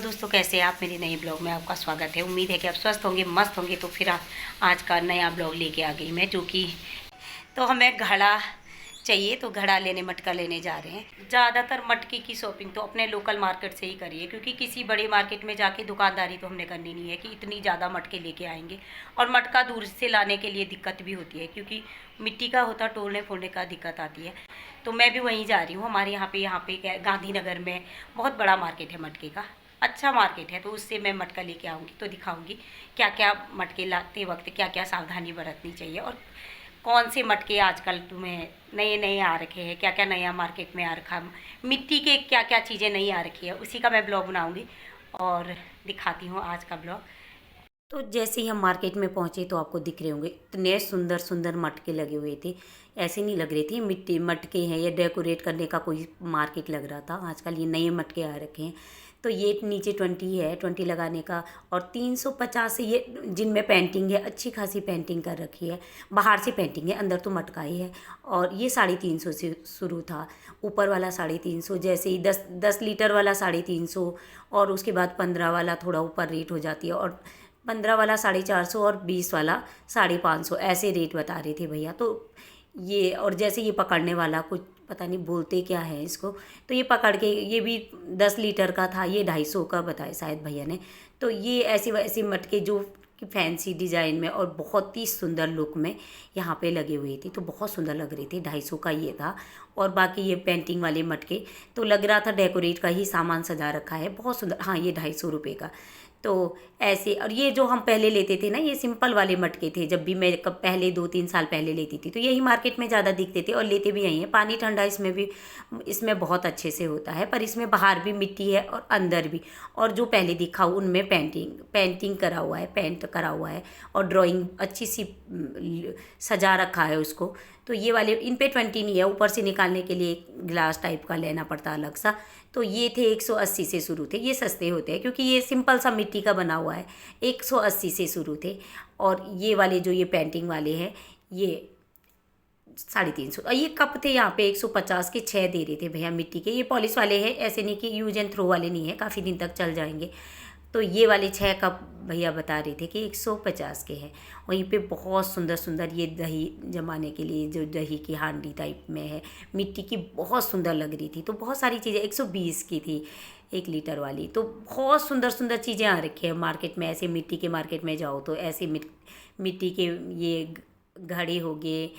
दोस्तों, कैसे हैं आप। मेरे नए ब्लॉग में आपका स्वागत है। उम्मीद है कि आप स्वस्थ होंगे, मस्त होंगे। तो फिर आज का नया ब्लॉग लेके आ गई मैं, जो कि तो हमें घड़ा चाहिए, तो घड़ा लेने, मटका लेने जा रहे हैं। ज़्यादातर मटके की शॉपिंग तो अपने लोकल मार्केट से ही करिए, क्योंकि किसी बड़े मार्केट में जाके दुकानदारी तो हमने करनी नहीं है कि इतनी ज़्यादा मटके लेके आएंगे। और मटका दूर से लाने के लिए दिक्कत भी होती है, क्योंकि मिट्टी का होता, तोड़ने फोड़ने का दिक्कत आती है। तो मैं भी वहीं जा रही हूँ। हमारे यहाँ पे गांधीनगर में बहुत बड़ा मार्केट है मटके का, अच्छा मार्केट है। तो उससे मैं मटका लेके आऊँगी, तो दिखाऊँगी क्या क्या मटके लाते वक्त क्या क्या सावधानी बरतनी चाहिए, और कौन से मटके आजकल तुम्हें नए नए आ रखे हैं, क्या क्या नया मार्केट में आ रखा, मिट्टी के क्या क्या चीज़ें नई आ रखी है, उसी का मैं ब्लॉग बनाऊँगी और दिखाती हूँ आज का ब्लॉग। तो जैसे ही हम मार्केट में पहुँचे तो आपको दिख रहे होंगे इतने सुंदर सुंदर मटके लगे हुए थे। ऐसे नहीं लग रहे थे मिट्टी मटके हैं या डेकोरेट करने का कोई मार्केट लग रहा था। आजकल ये नए मटके आ रखे हैं। तो ये नीचे 20 है, 20 लगाने का, और 350 से ये जिनमें पेंटिंग है, अच्छी खासी पेंटिंग कर रखी है। बाहर से पेंटिंग है, अंदर तो मटका ही है। और ये 350 से शुरू था। ऊपर वाला 350, जैसे ही 10 लीटर वाला 350, और उसके बाद 15 वाला थोड़ा ऊपर रेट हो जाती है, और 15 वाला 450, और 20 वाला 550, ऐसे रेट बता रहे थे भैया। तो ये, और जैसे ये पकड़ने वाला, कुछ पता नहीं बोलते क्या है इसको, तो ये पकड़ के, ये भी 10 लीटर का था, ये 250 का बताया शायद भैया ने। तो ये ऐसे वैसे मटके जो कि फैंसी डिज़ाइन में और बहुत ही सुंदर लुक में यहाँ पे लगे हुए थे, तो बहुत सुंदर लग रही थी। 250 का ये था। और बाकी ये पेंटिंग वाले मटके तो लग रहा था डेकोरेट का ही सामान सजा रखा है, बहुत सुंदर। हाँ, ये 250 रुपये का। तो ऐसे, और ये जो हम पहले लेते थे ना, ये सिंपल वाले मटके थे। जब भी मैं कब पहले 2-3 साल पहले लेती थी, तो यही मार्केट में ज़्यादा दिखते थे, और लेते भी यही हैं। पानी ठंडा इसमें भी, इसमें बहुत अच्छे से होता है, पर इसमें बाहर भी मिट्टी है और अंदर भी। और जो पहले दिखा उनमें पेंटिंग करा हुआ है, पेंट करा हुआ है, और ड्राइंग अच्छी सी सजा रखा है उसको। तो ये वाले इन पे 20 नहीं है, ऊपर से निकालने के लिए ग्लास टाइप का लेना पड़ता अलग सा। तो ये थे 180 से शुरू थे। ये सस्ते होते हैं क्योंकि ये सिंपल सा मिट्टी का बना हुआ है। 180 से शुरू थे। और ये वाले जो ये पेंटिंग वाले हैं, ये 350। और ये कप थे यहाँ पे 150 के 6 दे रहे थे भैया, मिट्टी के। ये पॉलिश वाले हैं, ऐसे नहीं कि यूज एंड थ्रो वाले नहीं है, काफ़ी दिन तक चल जाएंगे। तो ये वाले 6 कप भैया बता रहे थे कि 150 के हैं। वहीं पे बहुत सुंदर सुंदर ये दही जमाने के लिए जो दही की हांडी टाइप में है, मिट्टी की, बहुत सुंदर लग रही थी। तो बहुत सारी चीज़ें 120 की थी 1 लीटर वाली। तो बहुत सुंदर सुंदर चीज़ें आ रखी है मार्केट में। ऐसे मिट्टी के मार्केट में जाओ तो ऐसे मिट्टी के ये घड़े हो गए।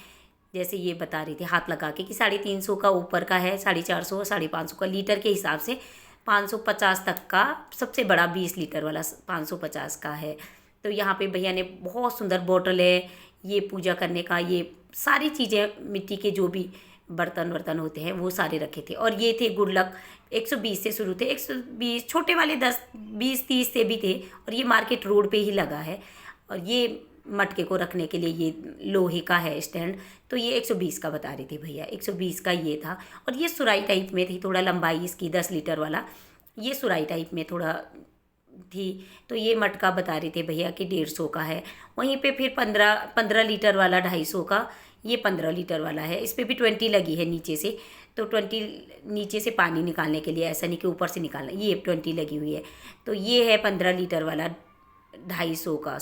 जैसे ये बता रही थी हाथ लगा के कि 350 का ऊपर का है, 450 और 550 का लीटर के हिसाब से। 550 तक का सबसे बड़ा 20 लीटर वाला 550 का है। तो यहाँ पे भैया ने बहुत सुंदर बोतल है, ये पूजा करने का, ये सारी चीज़ें मिट्टी के जो भी बर्तन होते हैं वो सारे रखे थे। और ये थे गुडलक, 120 से शुरू थे। 120 छोटे वाले 10, 20, 30 से भी थे। और ये मार्केट रोड पे ही लगा है। और ये मटके को रखने के लिए ये लोहे का है स्टैंड। तो ये 120 का बता रही थी भैया, 120 का ये था। और ये सुराई टाइप में थी, थोड़ा लंबाई इसकी 10 लीटर वाला, ये सुराई टाइप में थोड़ा थी। तो ये मटका बता रहे थे भैया कि 150 का है। वहीं पे फिर 15 लीटर वाला 250 का, ये 15 लीटर वाला है। इस पर भी 20 लगी है नीचे से। तो 20 नीचे से पानी निकालने के लिए, ऐसा नहीं कि ऊपर से निकालना, ये 20 लगी हुई है। तो ये है 15 लीटर वाला 250 का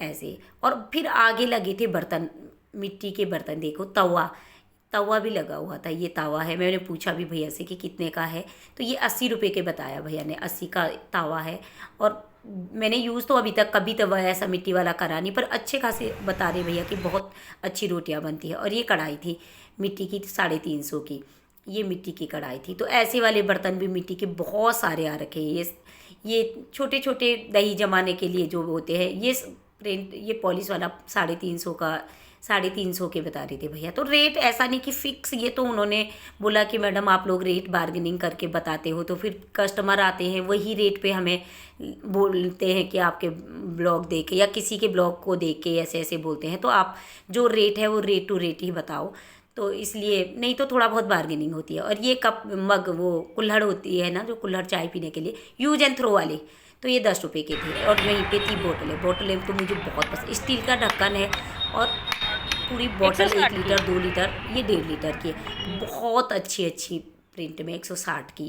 ऐसे। और फिर आगे लगे थे बर्तन, मिट्टी के बर्तन। देखो तवा भी लगा हुआ था। ये तवा है, मैंने पूछा भी भैया से कि कितने का है। तो ये 80 रुपये के बताया भैया ने, 80 का तवा है। और मैंने यूज़ तो अभी तक कभी तवा ऐसा मिट्टी वाला करा नहीं, पर अच्छे खासे बता रहे भैया कि बहुत अच्छी रोटियां बनती है। और ये कढ़ाई थी मिट्टी की 350 की, ये मिट्टी की कढ़ाई थी। तो ऐसे वाले बर्तन भी मिट्टी के बहुत सारे आ रखे हैं। ये छोटे छोटे दही जमाने के लिए जो होते हैं, ये प्रिंट, ये पॉलिश वाला 350 का, 350 के बता रहे थे भैया। तो रेट ऐसा नहीं कि फिक्स, ये तो उन्होंने बोला कि मैडम आप लोग रेट बार्गेनिंग करके बताते हो, तो फिर कस्टमर आते हैं वही रेट पे हमें बोलते हैं कि आपके ब्लॉग देख के या किसी के ब्लॉग को देख के ऐसे ऐसे बोलते हैं, तो आप जो रेट है वो रेट टू रेट ही बताओ। तो इसलिए, नहीं तो थोड़ा बहुत बार्गेनिंग होती है। और ये कप मग, वो कुल्हड़ होती है ना, जो कुल्हड़ चाय पीने के लिए, यूज एंड थ्रो वाले, तो ये 10 रुपये के थे। और वहीं पे थी बोतलें तो मुझे बहुत पसंद। स्टील का ढक्कन है, और पूरी बॉटल 1 लीटर 2 लीटर, ये 1.5 लीटर की है। बहुत अच्छी प्रिंट में 160 की,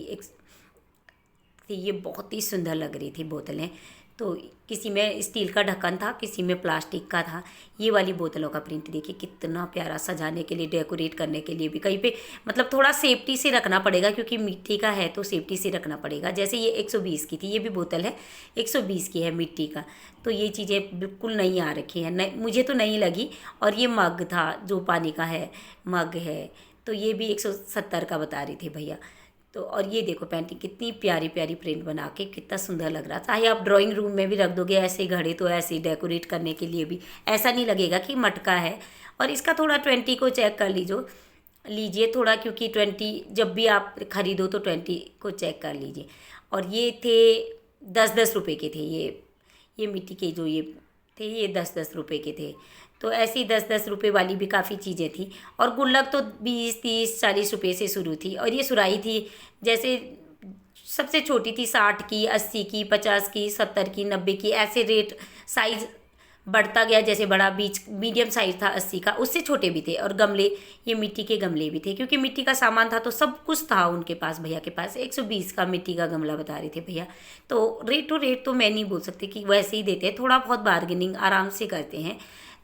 थी, ये बहुत ही सुंदर लग रही थी बोतलें। तो किसी में स्टील का ढक्कन था, किसी में प्लास्टिक का था। ये वाली बोतलों का प्रिंट देखिए कितना प्यारा, सजाने के लिए, डेकोरेट करने के लिए भी। कहीं पे मतलब थोड़ा सेफ्टी से रखना पड़ेगा क्योंकि मिट्टी का है तो सेफ्टी से रखना पड़ेगा। जैसे ये 120 की थी, ये भी बोतल है 120 की है मिट्टी का। तो ये चीज़ें बिल्कुल नहीं आ रखी हैं, मुझे तो नहीं लगी। और ये मग था जो पानी का है, मग है, तो ये भी 170 का बता रही थी भैया। तो और ये देखो पेंटिंग कितनी प्यारी प्यारी प्रिंट बना के, कितना सुंदर लग रहा था। चाहे आप ड्राइंग रूम में भी रख दोगे ऐसे घड़े, तो ऐसे डेकोरेट करने के लिए भी ऐसा नहीं लगेगा कि मटका है। और इसका थोड़ा 20 को चेक कर लीजिए थोड़ा, क्योंकि 20 जब भी आप खरीदो तो 20 को चेक कर लीजिए। और ये थे 10-10 रुपये के थे, ये मिट्टी के जो ये थे ये 10-10 रुपये के थे। तो ऐसी 10-10 रुपये वाली भी काफ़ी चीज़ें थी। और गुल्लक तो 20-30-40 रुपये से शुरू थी। और ये सुराही थी, जैसे सबसे छोटी थी 60 की, 80 की, 50 की, 70 की, 90 की, ऐसे रेट साइज़ बढ़ता गया। जैसे बड़ा बीच मीडियम साइज़ था 80 का, उससे छोटे भी थे। और गमले, ये मिट्टी के गमले भी थे क्योंकि मिट्टी का सामान था तो सब कुछ था उनके पास, भैया के पास। 120 का मिट्टी का गमला बता रहे थे भैया। तो रेट तो मैं नहीं बोल सकती कि वैसे ही देते हैं, थोड़ा बहुत बार्गेनिंग आराम से करते हैं।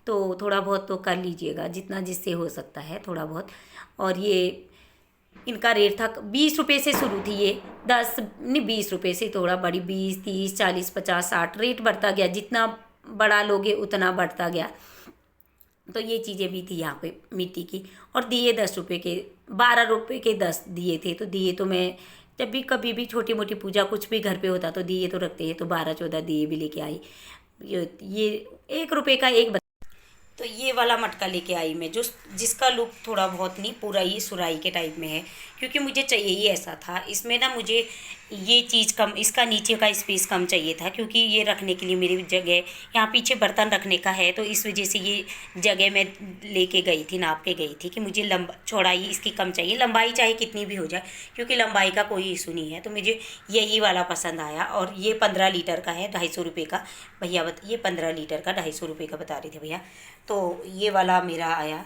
तो थोड़ा बहुत तो कर लीजिएगा, जितना जिससे हो सकता है थोड़ा बहुत। और ये इनका रेट था 20 रुपये से शुरू थी, ये 10 नहीं 20 रुपये से थोड़ा बड़ी, 20, 30, 40, 50, 60 रेट बढ़ता गया। जितना बड़ा लोगे उतना बढ़ता गया। तो ये चीज़ें भी थी यहाँ पे मिट्टी की। और दिए 10 रुपये के, 12 रुपये के 10 दिए थे। तो दिए तो मैं जब भी कभी भी छोटी मोटी पूजा कुछ भी घर पे होता तो दिए तो रखते हैं, तो 12-14 दिए भी लेके आई। ये 1 रुपये का एक। तो ये वाला मटका लेके आई मैं, जो जिसका लुक थोड़ा बहुत नहीं पूरा ही सुराही के टाइप में है, क्योंकि मुझे चाहिए ही ऐसा था। इसमें ना मुझे ये चीज़ कम, इसका नीचे का स्पेस कम चाहिए था, क्योंकि ये रखने के लिए मेरी जगह यहाँ पीछे बर्तन रखने का है। तो इस वजह से ये जगह मैं लेके गई थी, नाप के गई थी कि मुझे चौड़ाई इसकी कम चाहिए। लंबाई चाहे कितनी भी हो जाए, क्योंकि लंबाई का कोई इशू नहीं है। तो मुझे यही वाला पसंद आया। और ये 15 लीटर का है, 250 रुपये का भैया ये 15 लीटर का 250 रुपये का बता रहे थे भैया। तो ये वाला मेरा आया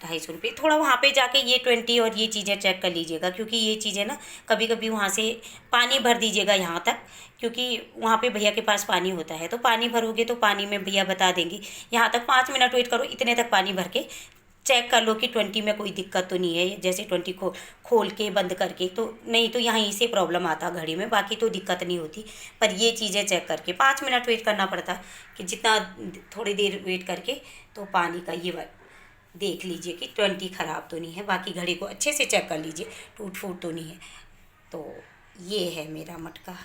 250 रुपये। थोड़ा वहाँ पे जाके ये 20 और ये चीज़ें चेक कर लीजिएगा, क्योंकि ये चीज़ें ना कभी कभी वहाँ से पानी भर दीजिएगा यहाँ तक, क्योंकि वहाँ पे भैया के पास पानी होता है। तो पानी भरोगे तो पानी में भैया बता देंगे, यहाँ तक 5 मिनट वेट करो, इतने तक पानी भर के चेक कर लो कि 20 में कोई दिक्कत तो नहीं है। जैसे 20 को खोल के बंद करके, तो नहीं तो यहीं से प्रॉब्लम आता घड़ी में, बाकी तो दिक्कत नहीं होती। पर ये चीज़ें चेक करके 5 मिनट वेट करना पड़ता, कि जितना थोड़ी देर वेट करके तो पानी का ये देख लीजिए कि 20 ख़राब तो नहीं है। बाकी घड़ी को अच्छे से चेक कर लीजिए, टूट फूट तो नहीं है। तो ये है मेरा मटका।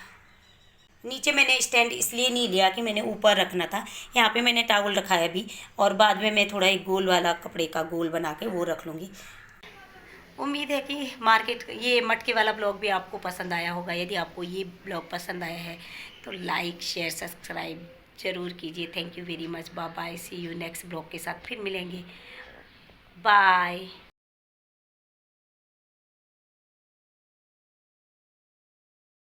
नीचे मैंने स्टैंड इसलिए नहीं लिया कि मैंने ऊपर रखना था, यहाँ पे मैंने टावल रखा है अभी, और बाद में मैं थोड़ा एक गोल वाला कपड़े का गोल बना के वो रख लूँगी। उम्मीद है कि मार्केट ये मटके वाला ब्लॉग भी आपको पसंद आया होगा। यदि आपको ये ब्लॉग पसंद आया है तो लाइक शेयर सब्सक्राइब ज़रूर कीजिए। Thank you very much. Bye bye, see you next blog के साथ फिर मिलेंगे। बाय।